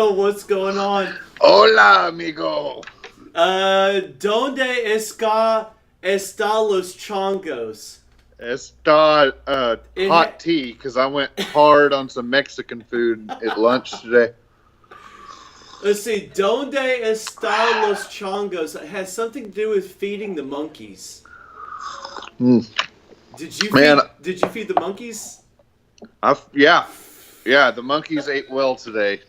What's going on? Hola, amigo. ¿Dónde está los chongos? Está hot tea because I went hard on some Mexican food at lunch today. Let's see. ¿Dónde está los chongos? It has something to do with feeding the monkeys. Mm. Did you feed the monkeys? Yeah. The monkeys ate well today.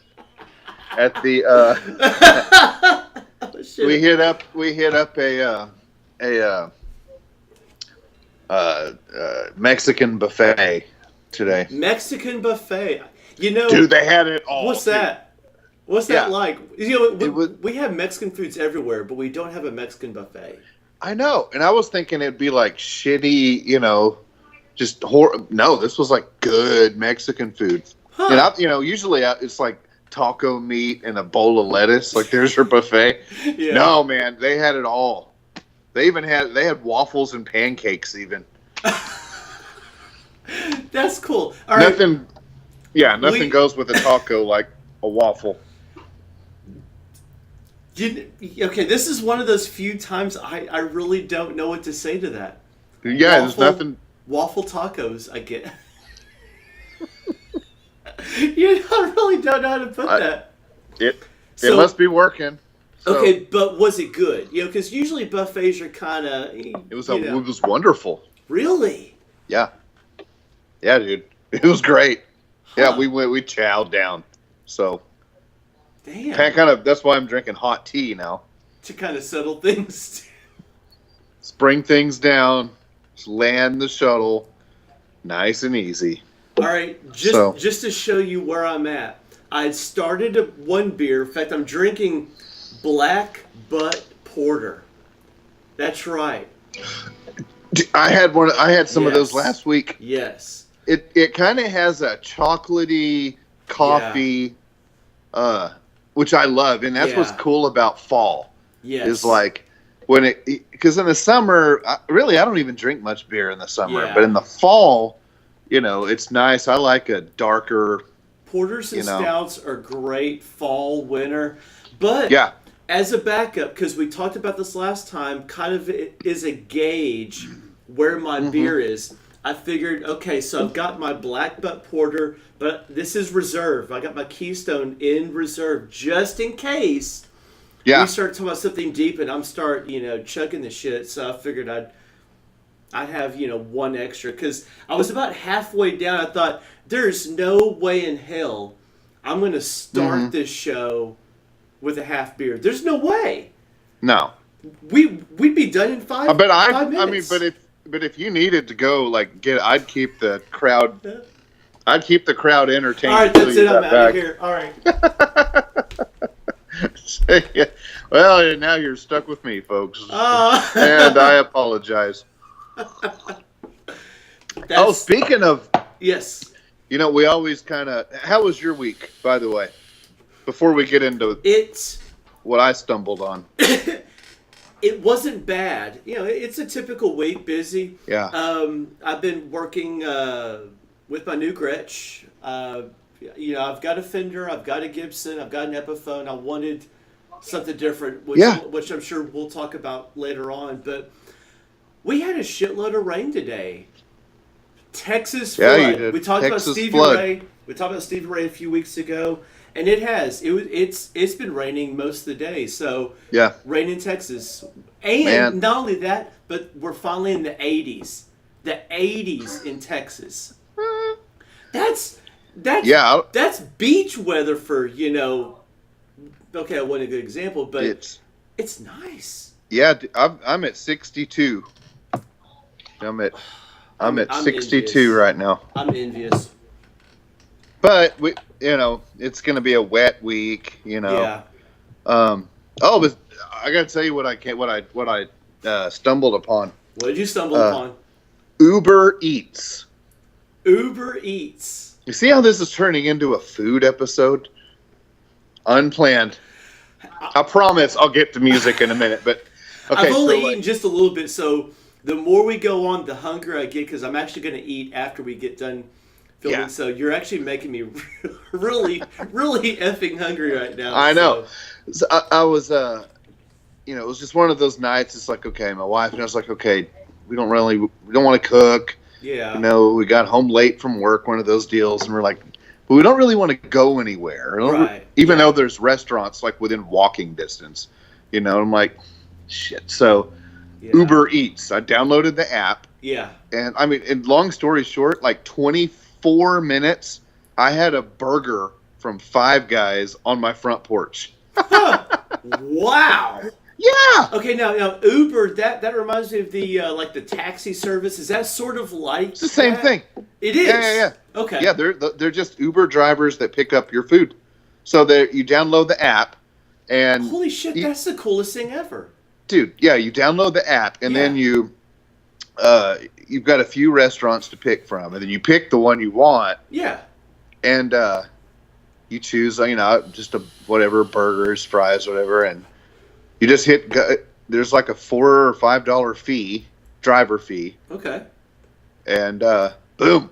At the we hit up a Mexican buffet today. Mexican buffet. You know, dude, they had it all. What's that? What's that like? You know, we have Mexican foods everywhere, but we don't have a Mexican buffet. I know, and I was thinking it'd be like shitty, just No, this was like good Mexican food. Huh. And usually it's like taco meat and a bowl of lettuce. Like there's your buffet. Yeah. No, man, they had it all. They had waffles and pancakes even. That's cool. All right. Nothing goes with a taco like a waffle. Okay, this is one of those few times I really don't know what to say to that. Yeah, there's nothing. Waffle tacos, I get. I really don't know how to put that. It must be working. So. Okay, but was it good? Because usually buffets are kind of. It was wonderful. Really? Yeah, dude, it was great. Huh. Yeah, we chowed down. So. Damn. That's why I'm drinking hot tea now. To kind of settle things. Bring things down. Just land the shuttle. Nice and easy. All right. Just to show you where I'm at. I started one beer. In fact, I'm drinking Black Butt Porter. That's right. I had some of those last week. Yes. It kind of has a chocolatey coffee which I love, and that's what's cool about fall. Yes. Is like because in the summer, I don't even drink much beer in the summer, but in the fall, it's nice. I like a darker. Porters and stouts are great fall, winter, but as a backup, because we talked about this last time, kind of it is a gauge where my beer is. I figured, okay, so I've got my Black Butt Porter, but this is reserve. I got my Keystone in reserve just in case we start talking about something deep and I'm chugging the shit. So I figured I'd have, one extra. Because I was about halfway down. I thought, there's no way in hell I'm going to start this show with a half beer. There's no way. No. We'd be done in 5 minutes. I mean, but if you needed to go, I'd keep the crowd entertained. All right, that's it. I'm out of here. All right. Well, now you're stuck with me, folks. And I apologize. Speaking of... Yes. We always kind of... How was your week, by the way? Before we get into what I stumbled on. It wasn't bad. It's a typical week, busy. Yeah. I've been working with my new Gretsch. I've got a Fender, I've got a Gibson, I've got an Epiphone. I wanted something different, which I'm sure we'll talk about later on. But we had a shitload of rain today. Texas flood. Yeah, you did. We talked about Stevie Ray. We talked about Stevie Ray a few weeks ago. And it has. It's been raining most of the day. So rain in Texas, and not only that, but we're finally in the 80s. The 80s in Texas. That's beach weather for Okay, I wasn't a good example, but it's nice. Yeah, I'm at 62. I'm at 62 envious. Right now. I'm envious. But it's going to be a wet week, Yeah. But I got to tell you what I stumbled upon. What did you stumble upon? Uber Eats. Uber Eats. You see how this is turning into a food episode? Unplanned. I promise I'll get to music in a minute, but okay. I've only eaten just a little bit, so the more we go on, the hungrier I get because I'm actually going to eat after we get done filming. So you're actually making me really, really effing hungry right now. I know. So I was, it was just one of those nights. It's like, okay, my wife and I was like, okay, we don't want to cook. Yeah. We got home late from work, one of those deals, and we're like, but we don't really want to go anywhere. Right. Even though there's restaurants like within walking distance, I'm like, shit. So Uber Eats, I downloaded the app. Yeah. And I mean, in long story short, like 24 minutes, I had a burger from Five Guys on my front porch. Wow. Yeah. Okay, now Uber, that reminds me of the like the taxi service. Is that sort of like it's the same thing? It is. Yeah. Okay. Yeah, they're just Uber drivers that pick up your food. So you download the app, and holy shit, that's the coolest thing ever. Dude, yeah, you download the app, and then you've got a few restaurants to pick from, and then you pick the one you want. Yeah. And you choose, just whatever, burgers, fries, whatever, and you just hit. There's like a $4 or $5 driver fee. Okay. And boom.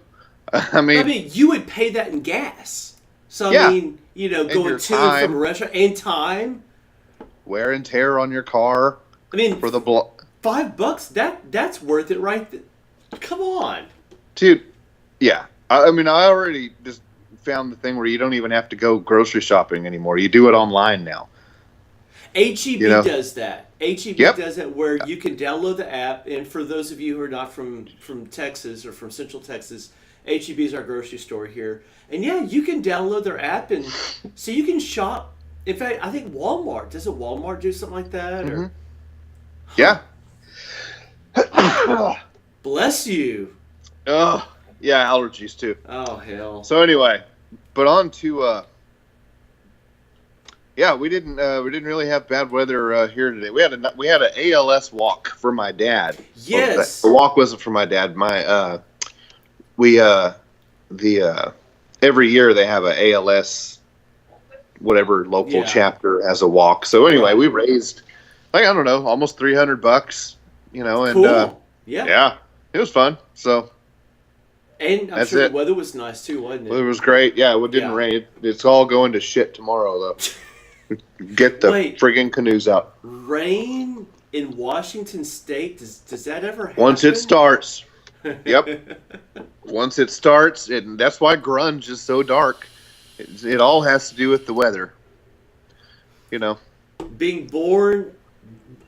I mean, you would pay that in gas. So I mean, going to and from a restaurant and time, wear and tear on your car. I mean, for the $5, that's worth it, right? Come on, dude. Yeah, I mean, I already just found the thing where you don't even have to go grocery shopping anymore. You do it online now. HEB does that. HEB does that where you can download the app. And for those of you who are not from Texas or from Central Texas, HEB is our grocery store here. And you can download their app, and so you can shop. In fact, I think Walmart, doesn't Walmart do something like that? Mm-hmm. Or yeah. Bless you. Oh, yeah, allergies too. Oh, hell. So anyway, but on to we didn't really have bad weather here today. We had an ALS walk for my dad. Yes. Well, the walk wasn't for my dad. Every year they have a ALS whatever local chapter has a walk. So anyway, we raised almost $300, and cool. it was fun. So and I'm sure the weather was nice too, wasn't it? It was great. Yeah, it didn't rain. It's all going to shit tomorrow though. Get the friggin' canoes out. Rain in Washington State? Does that ever happen? Once it starts. Yep. Once it starts, and that's why grunge is so dark. It all has to do with the weather. Being born,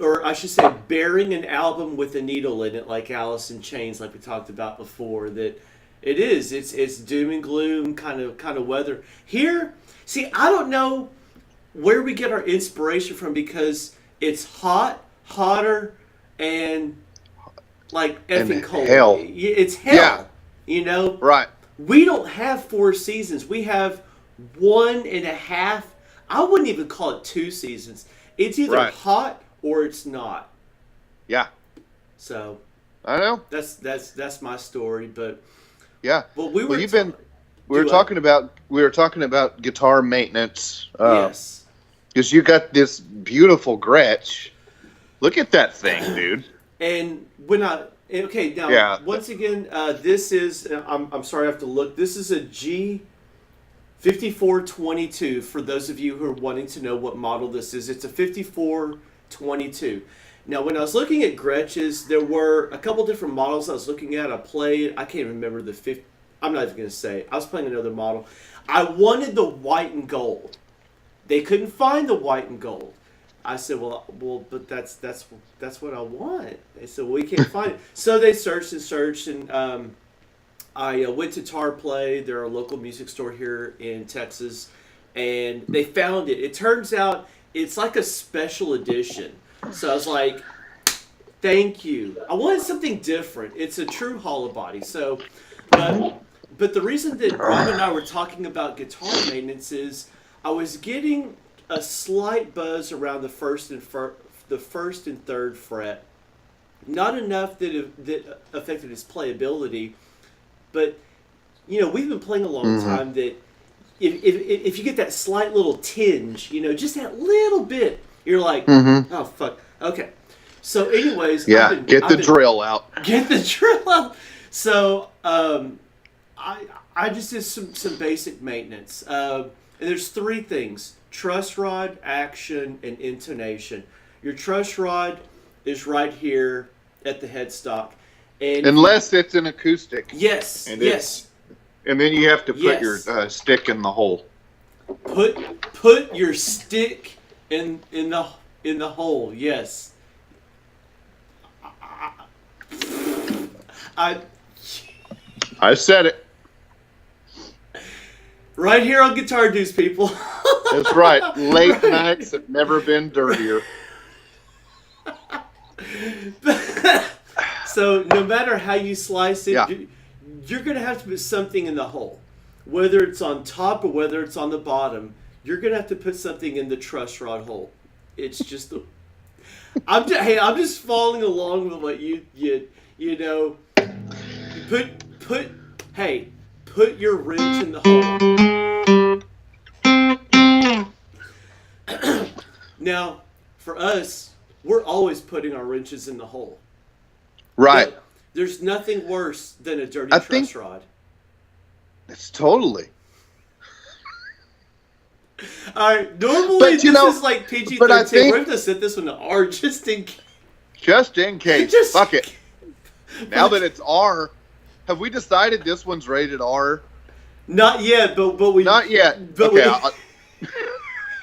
or I should say bearing an album with a needle in it, like Alice in Chains, like we talked about before, that it's doom and gloom kind of weather. Here, see, I don't know where we get our inspiration from, because it's hotter, and like effing cold. Hell. It's hell. Yeah. Right. We don't have 4 seasons. We have 1.5. I wouldn't even call it 2 seasons. It's either hot or it's not. Yeah. So I know. That's my story, but yeah. Well, we were talking about guitar maintenance. Yes. Because you got this beautiful Gretsch. Look at that thing, dude. And once again, this is, I'm sorry I have to look. This is a G5422 for those of you who are wanting to know what model this is. It's a 5422. Now, when I was looking at Gretsch's, there were a couple different models I was looking at. I can't even remember I'm not even going to say. I was playing another model. I wanted the white and gold. They couldn't find the white and gold. I said, well, but that's what I want. They said, well, we can't find it. So they searched, and I went to Tar Play. They're a local music store here in Texas, and they found it. It turns out it's like a special edition. So I was like, thank you. I wanted something different. It's a true hollow body. So, but the reason that Rob and I were talking about guitar maintenance is I was getting a slight buzz around the first and third fret. Not enough that affected his playability, but we've been playing a long time. That if you get that slight little tinge, just that little bit, you're like, oh fuck, okay. So, anyways, get the drill out. Get the drill out. So, I just did some basic maintenance. And there's 3 things: truss rod, action, and intonation. Your truss rod is right here at the headstock. And unless it's an acoustic. Yes, yes. And then you have to put your stick in the hole. Put your stick in the hole. Yes. I said it. Right here on Guitar Dudes, people. That's right. Late nights have never been dirtier. So no matter how you slice it, you're going to have to put something in the hole. Whether it's on top or whether it's on the bottom, you're going to have to put something in the truss rod hole. It's just I'm just following along with what you know. Put your wrench in the hole. Now, for us, we're always putting our wrenches in the hole. Right. But there's nothing worse than a dirty truss rod. It's totally. All right. Normally, this is like PG-13. We're going to set this one to R just in case. Just in case. Fuck it. Now that it's R, have we decided this one's rated R? Not yet, but we. Not yet. But okay.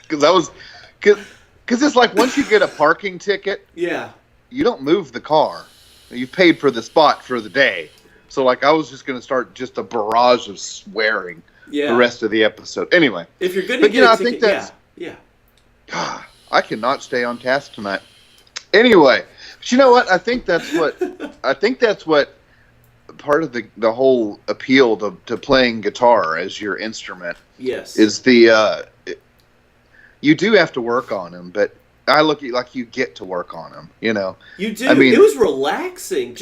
Because it's like once you get a parking ticket, you don't move the car. You've paid for the spot for the day. So like I was just going to start just a barrage of swearing the rest of the episode. Anyway, if you're going to get a ticket, God, I cannot stay on task tonight. Anyway, but you know what? I think that's what part of the whole appeal to playing guitar as your instrument. Yes. Is the you do have to work on them, but I look at like you get to work on them, you know. You do. I mean, it was relaxing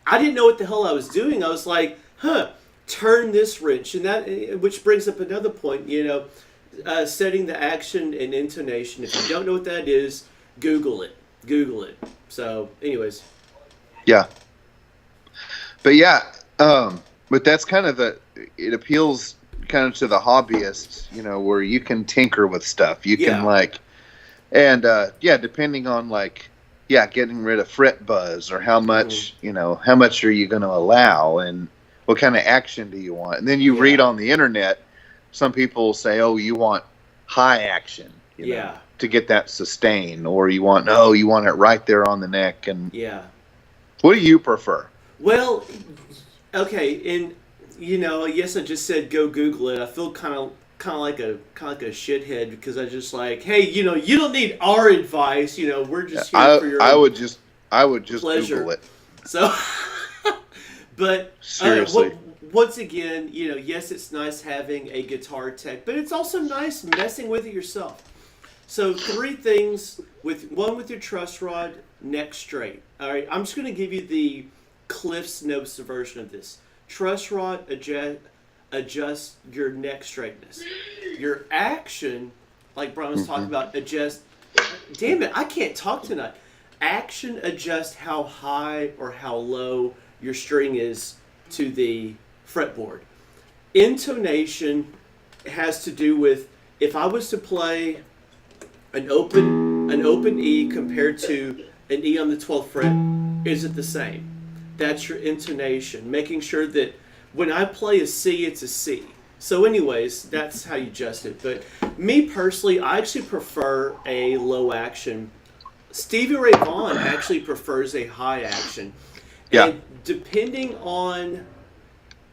I didn't know what the hell I was doing. I was like, turn this wrench, and that, which brings up another point, setting the action and intonation. If you don't know what that is, Google it. So, anyways. Yeah. But but that's kind of it appeals kind of to the hobbyists, where you can tinker with stuff. You can depending on getting rid of fret buzz or how much, how much are you going to allow and what kind of action do you want? And then you read on the internet, some people say, oh, you want high action, to get that sustain, or you want it right there on the neck. And what do you prefer? Well, okay. And, yes, I just said, go Google it. I feel kind of like a shithead because I just like, hey, you don't need our advice. We're just here for your I would just pleasure. Google it. So, but seriously, once again, yes, it's nice having a guitar tech, but it's also nice messing with it yourself. So 3 things with your truss rod, neck straight. All right, I'm just going to give you the Cliff's Notes version of this. Truss rod, adjust your neck straightness. Your action, like Brian was talking about, adjust. Damn it, I can't talk tonight. Action, adjust how high or how low your string is to the fretboard. Intonation has to do with if I was to play an open E compared to an E on the 12th fret, is it the same? That's your intonation, making sure that when I play a C, it's a C. So anyways, that's how you adjust it. But me personally, I actually prefer a low action. Stevie Ray Vaughan actually prefers a high action. Yeah. And depending on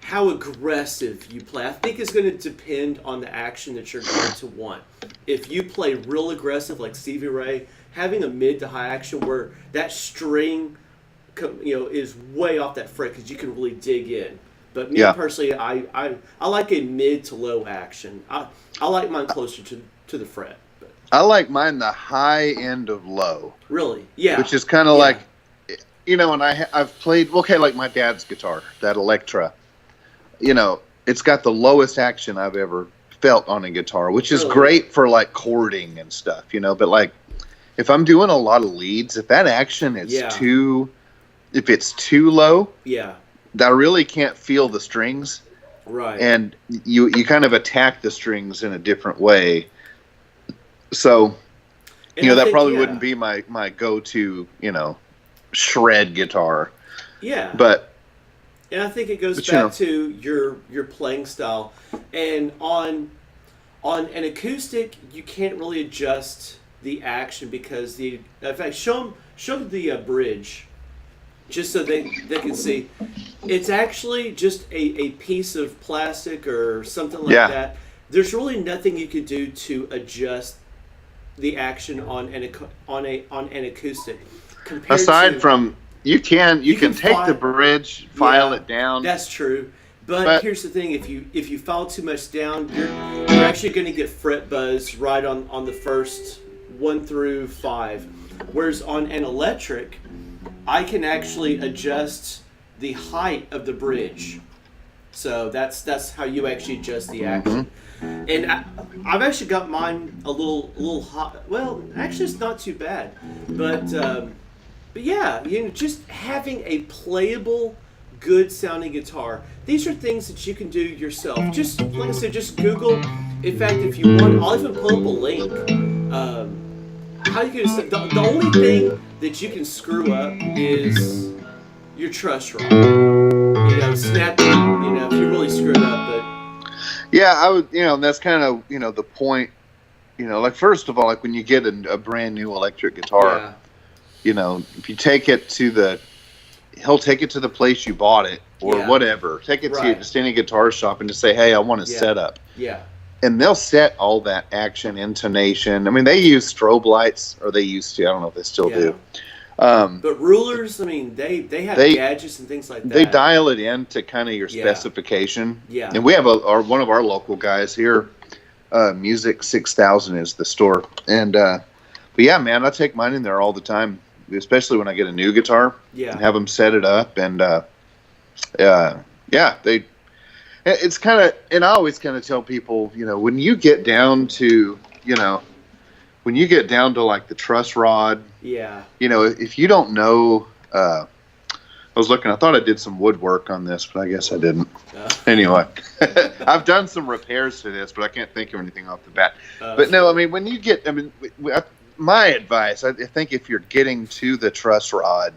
how aggressive you play, I think it's going to depend on the action that you're going to want. If you play real aggressive like Stevie Ray, having a mid to high action where that string is way off that fret because you can really dig in. But me personally, I like a mid to low action. I like mine closer to the fret. But. I like mine the high end of low. Really? Yeah. Which is kind of like, and I've played, like my dad's guitar, that Electra. It's got the lowest action I've ever felt on a guitar, which is great for like chording and stuff, But like, if I'm doing a lot of leads, if that action is if it's too low, I really can't feel the strings. Right. And you kind of attack the strings in a different way. So, and that probably wouldn't be my go-to, shred guitar. Yeah. And I think it goes back to your playing style. And on an acoustic, you can't really adjust the action because in fact, show them the bridge, just so they can see. It's actually just a piece of plastic or something like that. There's really nothing you could do to adjust the action on an acoustic. Aside from you can take the bridge, file it down. That's true. But here's the thing: if you file too much down, you're actually going to get fret buzz right on the first 1 through 5. Whereas on an electric, I can actually adjust the height of the bridge. So that's how you actually adjust the action. And I've actually got mine a little hot. Well, actually, it's not too bad. But yeah, just having a playable, good sounding guitar. These are things that you can do yourself. Just like I said, just Google. In fact, if you want, I'll even pull up a link. How you can the only thing that you can screw up is your truss rod. Snap. If you really screwed up, but yeah, I would. That's kind of the point. Like first of all, like when you get a brand new electric guitar, if you take it to he'll take it to the place you bought it or whatever. Take it to just any guitar shop and just say, hey, I want a setup. Yeah. And they'll set all that action, intonation. I mean, they use strobe lights, or they used to. I don't know if they still do. But rulers, I mean, they have gadgets and things like that. They dial it in to kind of your specification. Yeah. And we have one of our local guys here, Music 6000 is the store. And but yeah, man, I take mine in there all the time, especially when I get a new guitar. Yeah. And have them set it up, and it's kind of, and I always kind of tell people, when you get down to, like the truss rod, if you don't know, I was looking, I thought I did some woodwork on this, but I guess I didn't. Anyway, I've done some repairs to this, but I can't think of anything off the bat. But no, I mean, when you get, my advice, I think if you're getting to the truss rod,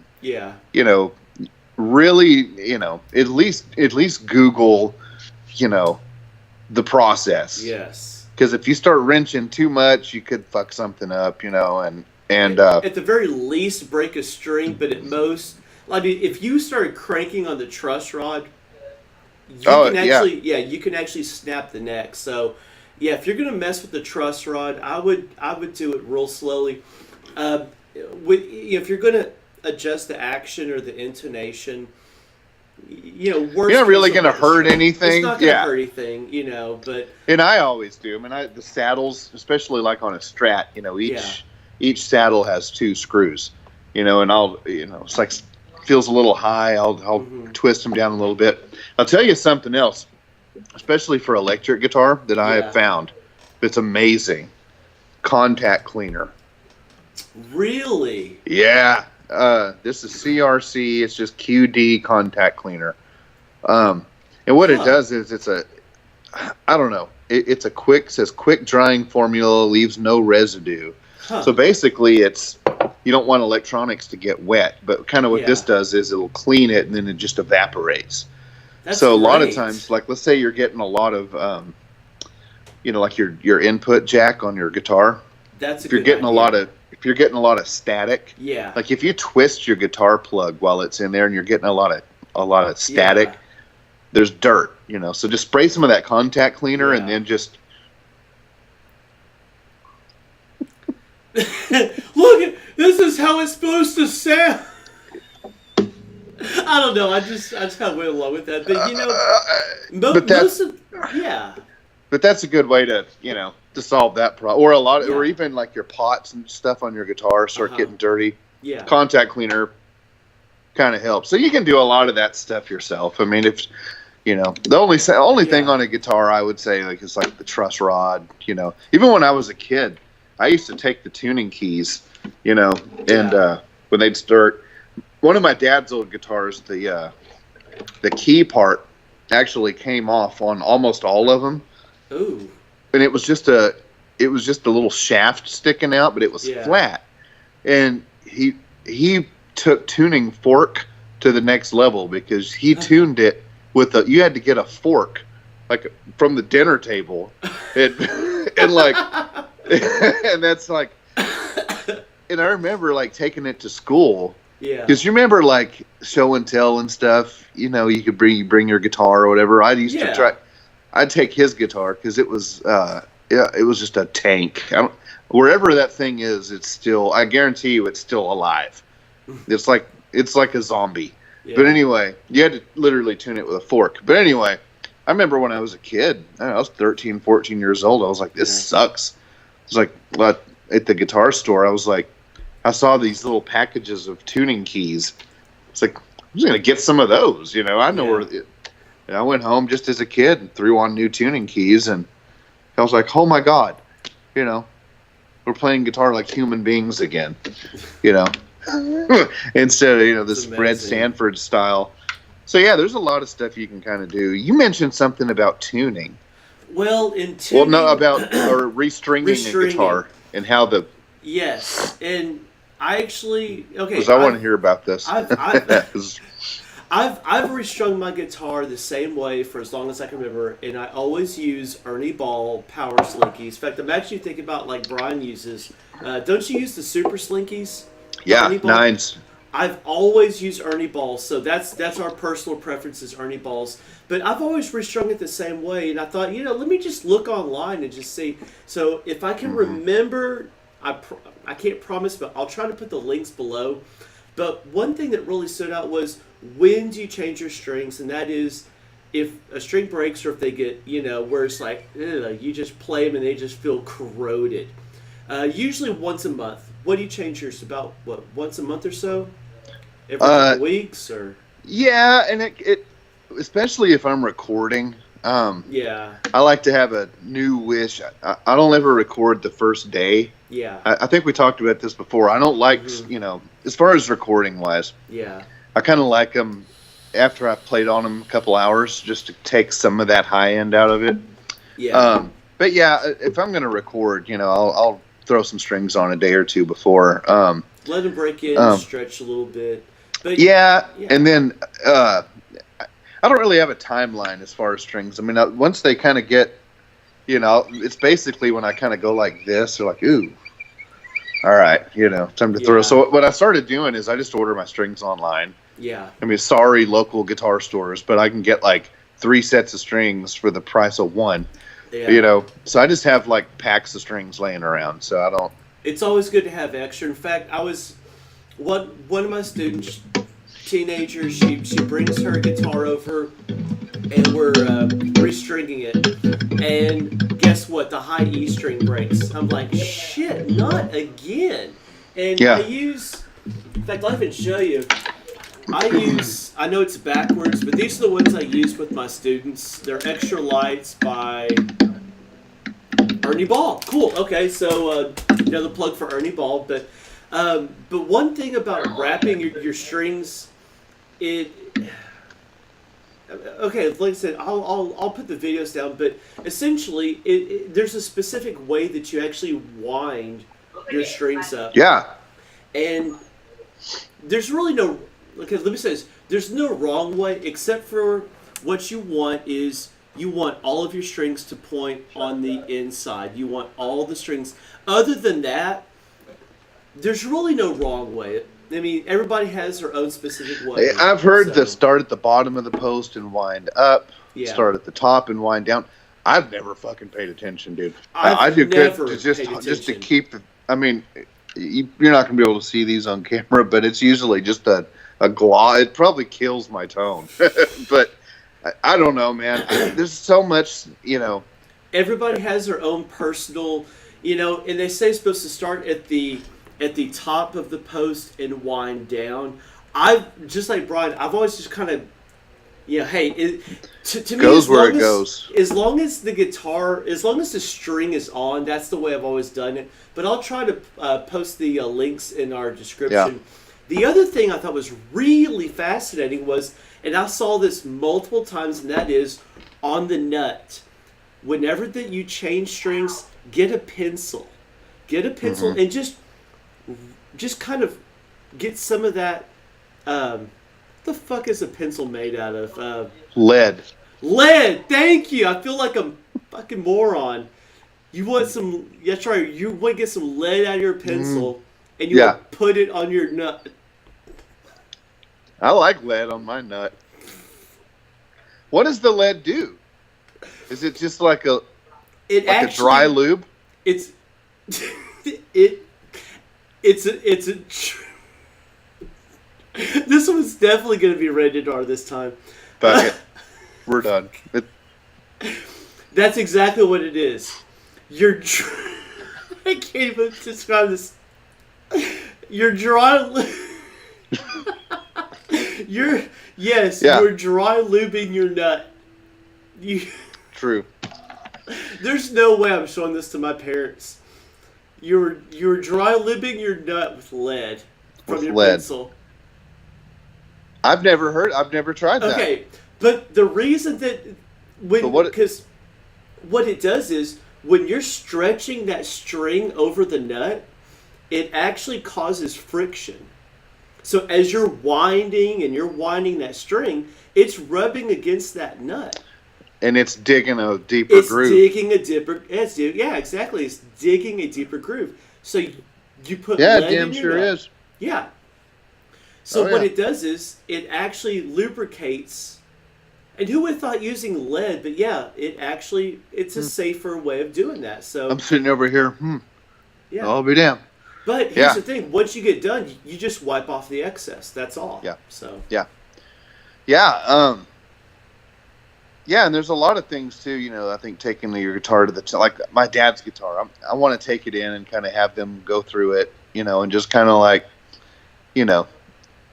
really, at least Google, the process. Yes. Because if you start wrenching too much, you could fuck something up, and at the very least break a string, but at most, I mean, if you started cranking on the truss rod, you can actually snap the neck. So, yeah, if you're gonna mess with the truss rod, I would do it real slowly. If you're gonna adjust the action or the intonation, you're not really going to hurt anything. It's not going to hurt anything, but. And I always do. I mean, the saddles, especially like on a Strat, each saddle has 2 screws, and I'll, it's like feels a little high. I'll twist them down a little bit. I'll tell you something else, especially for electric guitar that I have found. It's amazing. Contact cleaner. Really? Yeah. This is CRC. It's just QD contact cleaner. And what it does is I don't know. It's says quick drying formula, leaves no residue. So basically you don't want electronics to get wet, but kind of what this does is it'll clean it and then it just evaporates. So a lot of times, like let's say you're getting a lot of, like your input jack on your guitar. If you're getting a lot of static, like if you twist your guitar plug while it's in there and you're getting a lot of static, there's dirt, so just spray some of that contact cleaner and then just look, this is how it's supposed to sound. I don't know, I just kind of went along with that, but but that's a good way to to solve that problem, or even like your pots and stuff on your guitar start getting dirty. Contact cleaner kind of helps. So you can do a lot of that stuff yourself. I mean, if the only thing on a guitar I would say is like the truss rod. Even when I was a kid, I used to take the tuning keys, and when they'd start, one of my dad's old guitars, the key part actually came off on almost all of them. Ooh. And it was just a little shaft sticking out, but it was flat. And he took tuning fork to the next level because he tuned it with you had to get a fork like from the dinner table and like and that's like, and I remember like taking it to school. Yeah. Because you remember like show and tell and stuff, you know, you could bring your guitar or whatever. I used to try. I'd take his guitar because it was it was just a tank. Wherever that thing is, it's still. I guarantee you, it's still alive. It's like a zombie. Yeah. But anyway, you had to literally tune it with a fork. But anyway, I remember when I was a kid. I was 13, 14 years old. I was like, this sucks. It's like at the guitar store. I was like, I saw these little packages of tuning keys. It's like, I'm just gonna get some of those. You know, I know where. And I went home just as a kid and threw on new tuning keys, and I was like, oh my God, you know, we're playing guitar like human beings again, you know, instead of, you know, this Fred Sanford style. So yeah, there's a lot of stuff you can kind of do. You mentioned something about tuning. Well, in tuning. Well, no, about or restringing a guitar and how the. Yes, and I actually because I want to hear about this. I've restrung my guitar the same way for as long as I can remember, and I always use Ernie Ball power slinkies. In fact, I'm actually thinking about like Brian uses. Don't you use the super slinkies? Yeah, nines. I've always used Ernie Balls, so that's our personal preference is Ernie Balls. But I've always restrung it the same way, and I thought, you know, let me just look online and just see. So if I can remember, I can't promise, but I'll try to put the links below. But one thing that really stood out was when do you change your strings, and that is if a string breaks or if they get, you know, where it's like, you just play them and they just feel corroded. Usually once a month. What do you change yours about, once a month or so? Every couple weeks or? Yeah, and it especially if I'm recording. I like to have a new wish. I don't ever record the first day. Yeah. I think we talked about this before. I don't like, you know, as far as recording wise. Yeah. I kind of like them after I've played on them a couple hours just to take some of that high end out of it. Yeah. But yeah, if I'm going to record, you know, I'll throw some strings on a day or two before. Let them break in and stretch a little bit. But yeah. And then I don't really have a timeline as far as strings. I mean, once they kind of get, you know, it's basically when I kind of go like this, they're like, ooh, all right, you know, time to throw. So what I started doing is I just order my strings online. Yeah. I mean, sorry, local guitar stores, but I can get like 3 sets of strings for the price of one. Yeah. You know, so I just have like packs of strings laying around. So I don't. It's always good to have extra. In fact, one of my students, teenager, she brings her guitar over, and we're restringing it. And guess what? The high E string breaks. I'm like, shit, not again. And I use. In fact, I'll even show you. I know it's backwards, but these are the ones I use with my students. They're Extra Lights by Ernie Ball. Cool. Okay, so another plug for Ernie Ball. But one thing about wrapping your strings, okay, like I said, I'll put the videos down. But essentially, there's a specific way that you actually wind your strings up. Yeah. And there's really no. Okay, let me say this. There's no wrong way, except for what you want is you want all of your strings to point on the inside. You want all the strings. Other than that, there's really no wrong way. I mean, everybody has their own specific way. I've heard the start at the bottom of the post and wind up, start at the top and wind down. I've never fucking paid attention, dude. I do good just to keep. I mean, you're not gonna be able to see these on camera, but it's usually just a gloss. It probably kills my tone, but I don't know, man. There's so much, you know. Everybody has their own personal, you know, and they say it's supposed to start at the top of the post and wind down. Just like Brian, I've always just kind of, you know, hey, to me, goes where it goes. As long as the string is on, that's the way I've always done it. But I'll try to post the links in our description. Yeah. The other thing I thought was really fascinating was And I saw this multiple times, and that is on the nut. Whenever that you change strings, get a pencil. Get a pencil and just kind of get some of that. What the fuck is a pencil made out of? Lead. Lead. Thank you. I feel like a fucking moron. You want some? That's right. You want to get some lead out of your pencil, and you want to put it on your nut. I like lead on my nut. What does the lead do? Is it just like a dry lube? It's a this one's definitely going to be rated R this time. Fuck it. We're done. That's exactly what it is. I can't even describe this. You're dry. You're dry lubing your nut. True. There's no way I'm showing this to my parents. You're dry lubing your nut with lead from your pencil. I've never tried that. Okay, but the reason that because what it does is when you're stretching that string over the nut, it actually causes friction. So as you're winding that string, it's rubbing against that nut. And it's digging a deeper groove. Exactly. It's digging a deeper groove. So you put lead in your nut. Yeah, damn sure is. Yeah. So what it does is it actually lubricates. And who would have thought using lead? But yeah, it's a safer way of doing that. So I'm sitting over here. Yeah. I'll be damned. But here's the thing: once you get done, you just wipe off the excess. That's all. Yeah. So. Yeah. Yeah. Yeah, and there's a lot of things too. I think taking your guitar to like my dad's guitar, I want to take it in and kind of have them go through it, and just kind of like,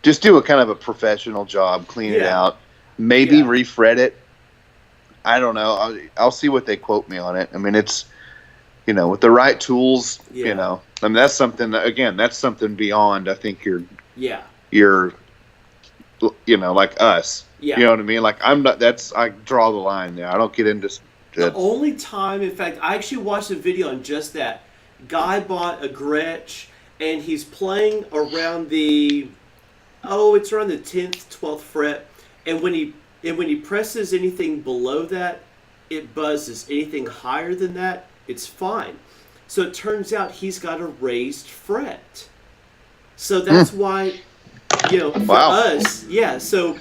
just do a kind of a professional job, clean it out, maybe refret it. I don't know. I'll see what they quote me on it. I mean, it's, with the right tools, I mean, that's something beyond, I think you're like us. Yeah. You know what I mean? Like I draw the line there. I don't get into the only time, in fact, I actually watched a video on just that. Guy bought a Gretsch and he's playing around it's around the 10th, 12th fret, and when he presses anything below that, it buzzes. Anything higher than that, it's fine. So it turns out he's got a raised fret. So that's why, for us, So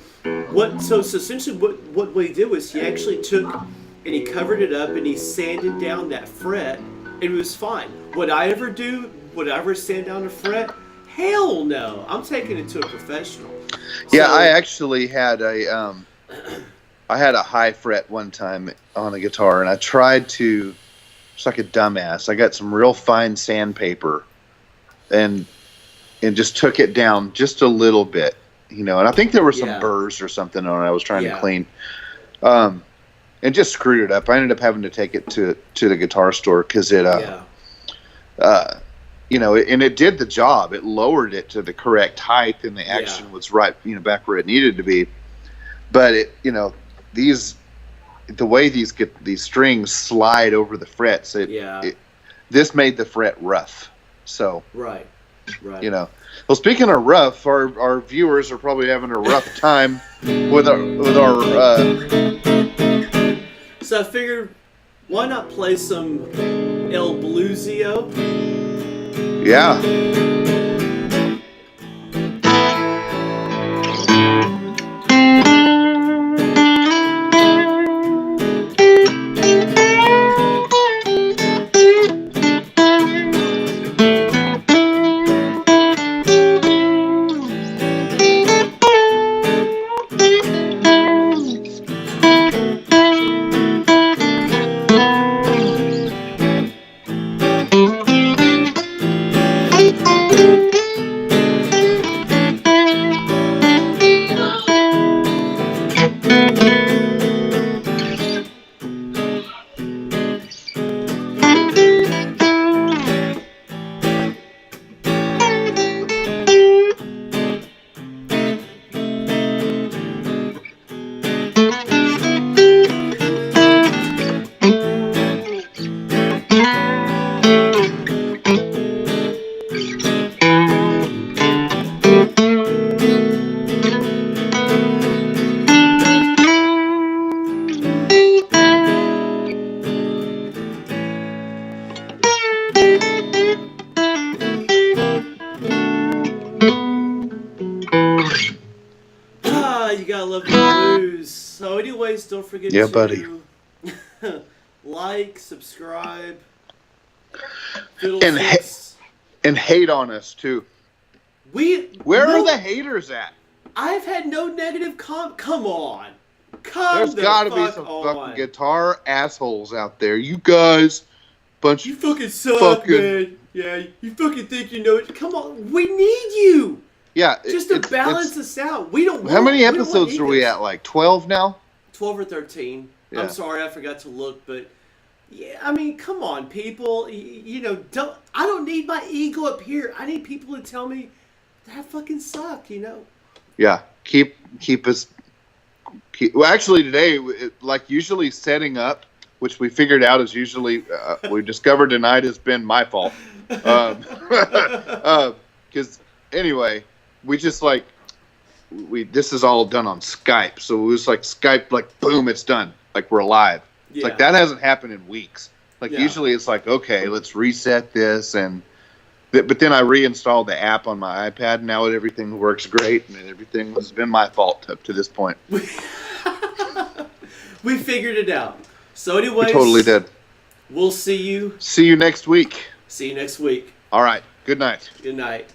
essentially what he did was he actually took and he covered it up and he sanded down that fret, and it was fine. Would I ever sand down a fret? Hell no. I'm taking it to a professional. Yeah, I actually had a high fret one time on a guitar, and I tried to, it's like a dumbass. I got some real fine sandpaper and just took it down just a little bit, and I think there were some burrs or something on it I was trying to clean. And just screwed it up. I ended up having to take it to the guitar store because it and it did the job. It lowered it to the correct height, and the action was right, back where it needed to be. But it, the way these strings slide over the frets, this made the fret rough. So right. Well, speaking of rough, our viewers are probably having a rough time with our. So I figured, why not play some El Bluesio? Yeah. You gotta love the blues. So anyways, don't forget to buddy. like, subscribe, and hate on us too. Where are the haters at? I've had no negative come on. There's gotta be some fucking guitar assholes out there. You guys, you fucking suck, man. Yeah, you fucking think you know it. Come on, we need you. Yeah, just to balance us out. We don't. How many episodes are we at? Like 12 now? 12 or 13. Yeah. I'm sorry, I forgot to look, but yeah, I mean, come on, people. You know, I don't need my ego up here. I need people to tell me that I fucking suck. You know. Yeah, keep us. Well, actually, today, like usually setting up, which we figured out is usually we discovered tonight has been my fault. Because anyway. We just this is all done on Skype. So it was like Skype, like, boom, it's done. Like we're live. Yeah. It's like that hasn't happened in weeks. Like usually it's like, okay, let's reset this. But then I reinstalled the app on my iPad. And now everything works great. And everything has been my fault up to this point. We figured it out. So anyways. We totally did. We'll see you. See you next week. See you next week. All right. Good night. Good night.